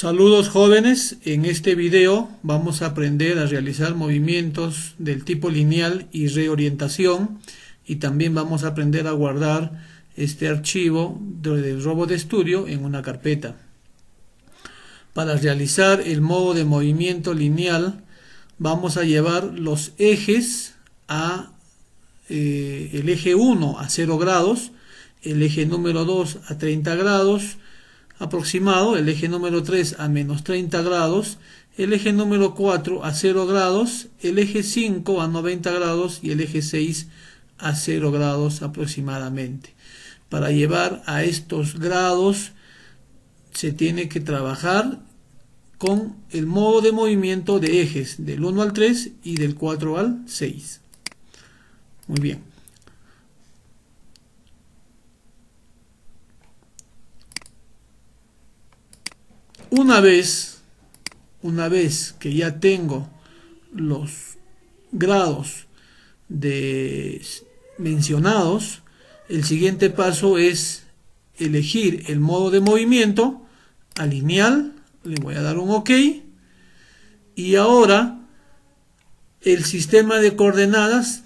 Saludos jóvenes, en este video vamos a aprender a realizar movimientos del tipo lineal y reorientación, y también vamos a aprender a guardar este archivo del RobotStudio en una carpeta. Para realizar el modo de movimiento lineal vamos a llevar los ejes el eje 1 a 0 grados, el eje número 2 a 30 grados aproximado, el eje número 3 a menos 30 grados, el eje número 4 a 0 grados, el eje 5 a 90 grados y el eje 6 a 0 grados aproximadamente. Para llevar a estos grados se tiene que trabajar con el modo de movimiento de ejes del 1 al 3 y del 4 al 6. Muy bien. Una vez que ya tengo los grados mencionados, el siguiente paso es elegir el modo de movimiento a lineal. Le voy a dar un OK. Y ahora el sistema de coordenadas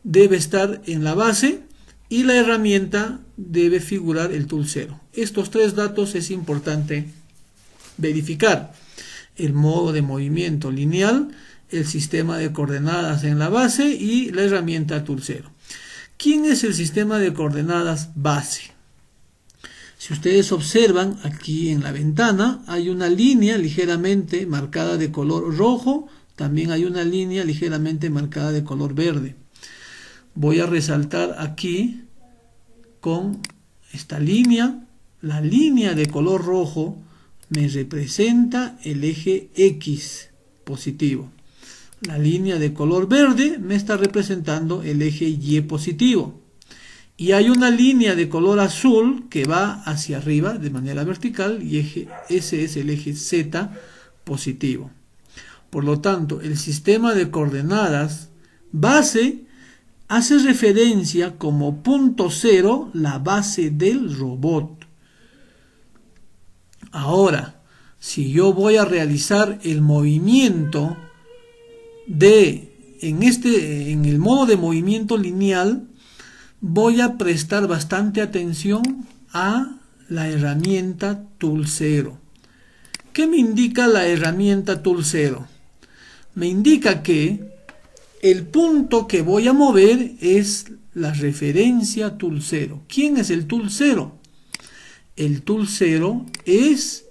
debe estar en la base y la herramienta debe figurar el tool 0. Estos tres datos es importante verificar: el modo de movimiento lineal, el sistema de coordenadas en la base y la herramienta tool 0. ¿Quién es el sistema de coordenadas base? Si ustedes observan aquí en la ventana hay una línea ligeramente marcada de color rojo, también hay una línea ligeramente marcada de color verde. Voy a resaltar aquí con esta línea. La línea de color rojo me representa el eje X positivo. La línea de color verde me está representando el eje Y positivo. Y hay una línea de color azul que va hacia arriba de manera vertical y ese es el eje Z positivo. Por lo tanto, el sistema de coordenadas base hace referencia como punto 0 la base del robot. Ahora, si yo voy a realizar el movimiento en el modo de movimiento lineal, voy a prestar bastante atención a la herramienta tool 0. ¿Qué me indica la herramienta tool 0? Me indica que el punto que voy a mover es la referencia tool 0. ¿Quién es el tool 0? El tool 0 es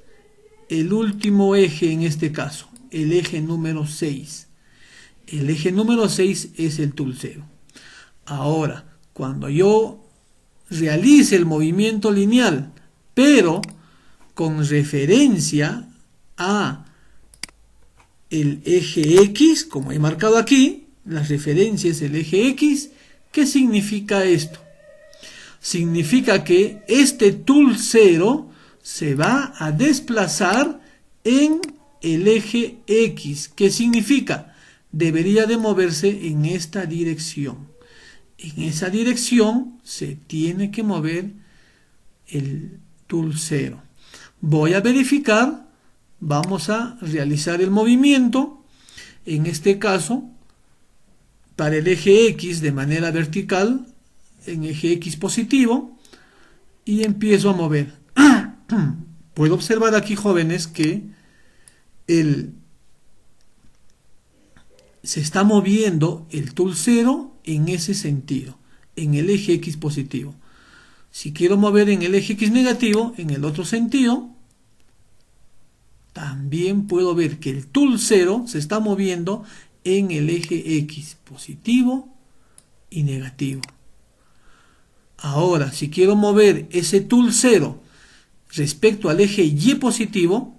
el último eje en este caso, el eje número 6. El eje número 6 es el tool 0. Ahora, cuando yo realice el movimiento lineal, pero con referencia a el eje X, como he marcado aquí, la referencia es el eje X, ¿qué significa esto? Significa que este tool 0 se va a desplazar en el eje X. ¿Qué significa? Debería de moverse en esta dirección. En esa dirección se tiene que mover el tool 0. Voy a verificar, vamos a realizar el movimiento, en este caso, para el eje X de manera vertical, en eje X positivo, y empiezo a mover. Puedo observar aquí, jóvenes, que se está moviendo el tool 0 en ese sentido, en el eje X positivo. Si quiero mover en el eje X negativo, en el otro sentido, también puedo ver que el tool 0 se está moviendo en el eje X positivo y negativo. Ahora, si quiero mover ese tool 0 respecto al eje Y positivo,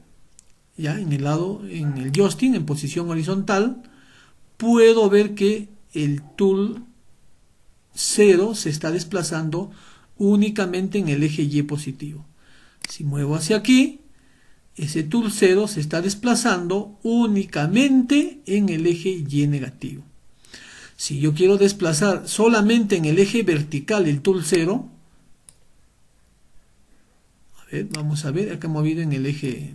ya en el joystick en posición horizontal, puedo ver que el tool 0 se está desplazando únicamente en el eje Y positivo. Si muevo hacia aquí, ese tool 0 se está desplazando únicamente en el eje Y negativo. Si yo quiero desplazar solamente en el eje vertical el tool 0, vamos a ver, acá he movido en el eje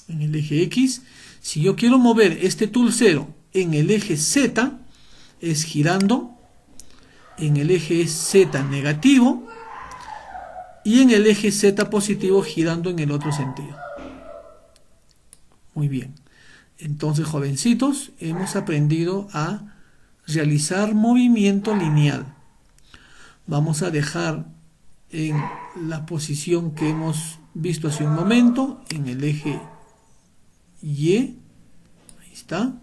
en el eje X. Si yo quiero mover este tulcero en el eje Z, es girando en el eje Z negativo y en el eje Z positivo girando en el otro sentido. Muy bien. Entonces, jovencitos, hemos aprendido a realizar movimiento lineal. Vamos a dejar en la posición que hemos visto hace un momento, en el eje Y. Ahí está.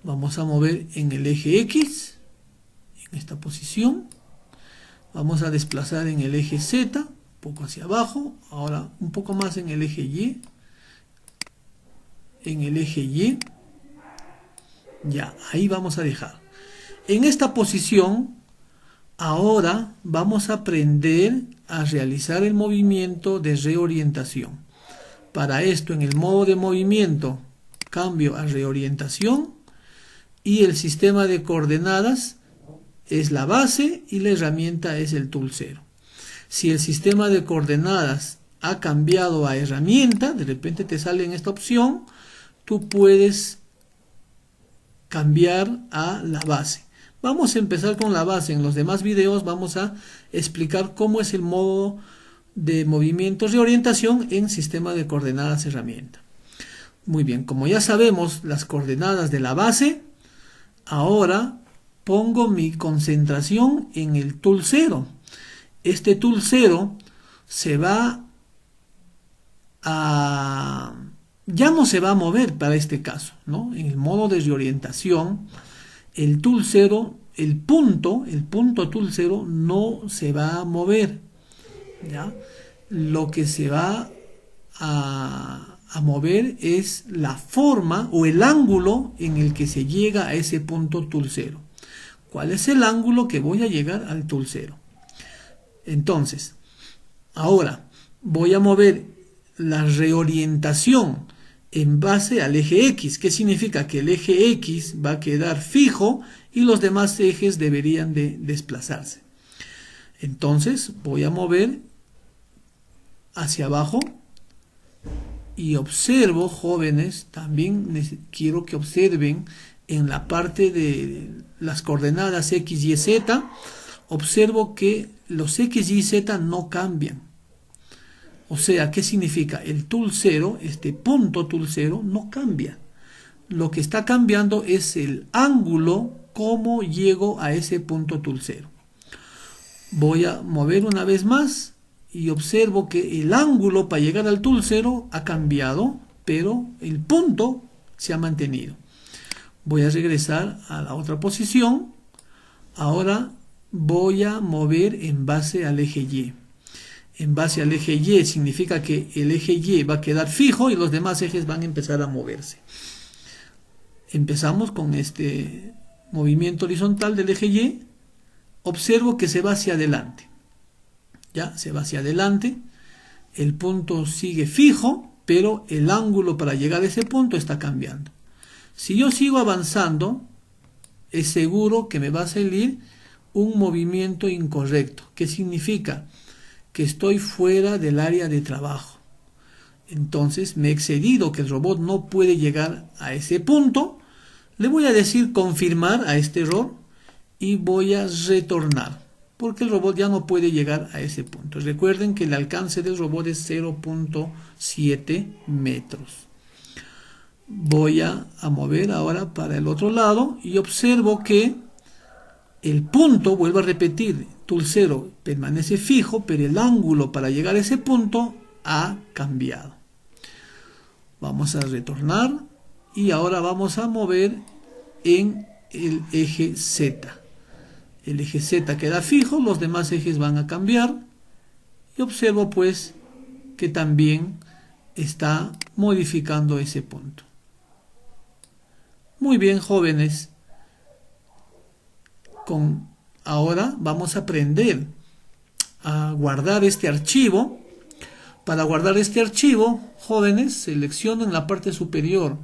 Vamos a mover en el eje X, en esta posición. Vamos a desplazar en el eje Z, un poco hacia abajo. Ahora un poco más en el eje Y. En el eje Y. Ya, ahí vamos a dejar. En esta posición, ahora vamos a aprender a realizar el movimiento de reorientación. Para esto, en el modo de movimiento, cambio a reorientación y el sistema de coordenadas es la base y la herramienta es el tulcero. Si el sistema de coordenadas ha cambiado a herramienta, de repente te sale en esta opción, tú puedes cambiar a la base. Vamos a empezar con la base. En los demás videos vamos a explicar cómo es el modo de movimiento de orientación en sistema de coordenadas herramienta. Muy bien, como ya sabemos las coordenadas de la base, ahora pongo mi concentración en el tulcero. Este tulcero se va a... ya no se va a mover para este caso, ¿no? En el modo de reorientación, el tulcero, el punto tulcero no se va a mover, ¿ya? Lo que se va a mover es la forma o el ángulo en el que se llega a ese punto tulcero. ¿Cuál es el ángulo que voy a llegar al tulcero? Entonces, ahora voy a mover la reorientación en base al eje X. ¿Qué significa? Que el eje X va a quedar fijo y los demás ejes deberían de desplazarse. Entonces voy a mover hacia abajo y observo, jóvenes, también quiero que observen en la parte de las coordenadas X, Y, Z, observo que los X, Y, Z no cambian. O sea, ¿qué significa? El tulcero, este punto tulcero, no cambia. Lo que está cambiando es el ángulo, cómo llego a ese punto tulcero. Voy a mover una vez más y observo que el ángulo para llegar al tulcero ha cambiado, pero el punto se ha mantenido. Voy a regresar a la otra posición. Ahora voy a mover en base al eje Y. En base al eje Y significa que el eje Y va a quedar fijo y los demás ejes van a empezar a moverse. Empezamos con este movimiento horizontal del eje Y. Observo que se va hacia adelante. Ya, se va hacia adelante. El punto sigue fijo, pero el ángulo para llegar a ese punto está cambiando. Si yo sigo avanzando, es seguro que me va a salir un movimiento incorrecto. ¿Qué significa? Que estoy fuera del área de trabajo. Entonces me he excedido, que el robot no puede llegar a ese punto. Le voy a decir confirmar a este error y voy a retornar, porque el robot ya no puede llegar a ese punto. Recuerden que el alcance del robot es 0.7 metros. Voy a mover ahora para el otro lado y observo que el punto, vuelvo a repetir, tulcero permanece fijo, pero el ángulo para llegar a ese punto ha cambiado. Vamos a retornar y ahora vamos a mover en el eje Z. El eje Z queda fijo, los demás ejes van a cambiar y observo pues que también está modificando ese punto. Muy bien, jóvenes. Ahora vamos a aprender a guardar este archivo. Para guardar este archivo, jóvenes, seleccionen la parte superior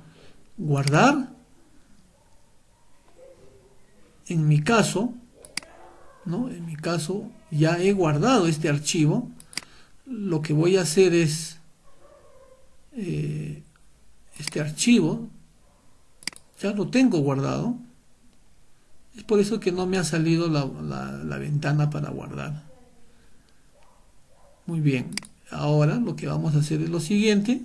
guardar. En mi caso, ¿no? En mi caso ya he guardado este archivo. Lo que voy a hacer es este archivo, ya lo tengo guardado. Es por eso que no me ha salido la ventana para guardar. Muy bien, ahora lo que vamos a hacer es lo siguiente.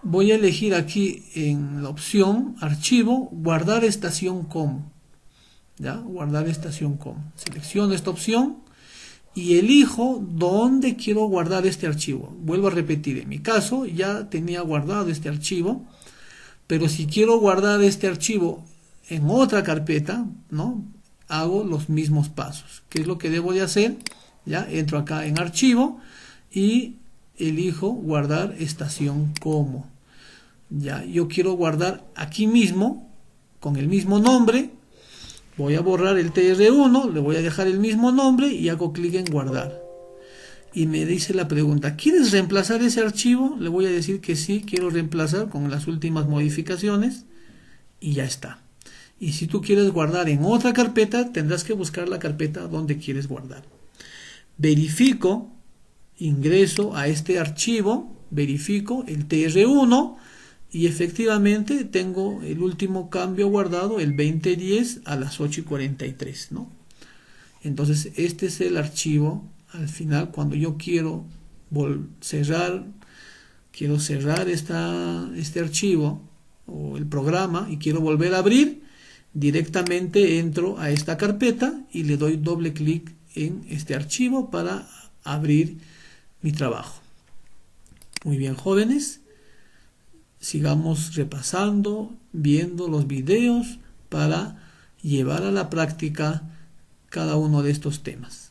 Voy a elegir aquí en la opción archivo, guardar estación como. ¿Ya? Guardar estación como. Selecciono esta opción y elijo dónde quiero guardar este archivo. Vuelvo a repetir, en mi caso ya tenía guardado este archivo, pero si quiero guardar este archivo en otra carpeta, ¿no? Hago los mismos pasos. ¿Qué es lo que debo de hacer? Ya entro acá en archivo y elijo guardar estación como. Ya, yo quiero guardar aquí mismo con el mismo nombre. Voy a borrar el TR1, le voy a dejar el mismo nombre y hago clic en guardar. Y me dice la pregunta, ¿quieres reemplazar ese archivo? Le voy a decir que sí, quiero reemplazar con las últimas modificaciones y ya está. Y si tú quieres guardar en otra carpeta, tendrás que buscar la carpeta donde quieres guardar. Verifico, ingreso a este archivo, verifico el TR1 y efectivamente tengo el último cambio guardado el 2010 a las 8:43, ¿no? Entonces este es el archivo. Al final, cuando yo quiero cerrar este archivo o el programa y quiero volver a abrir, directamente entro a esta carpeta y le doy doble clic en este archivo para abrir mi trabajo. Muy bien, jóvenes, sigamos repasando, viendo los videos para llevar a la práctica cada uno de estos temas.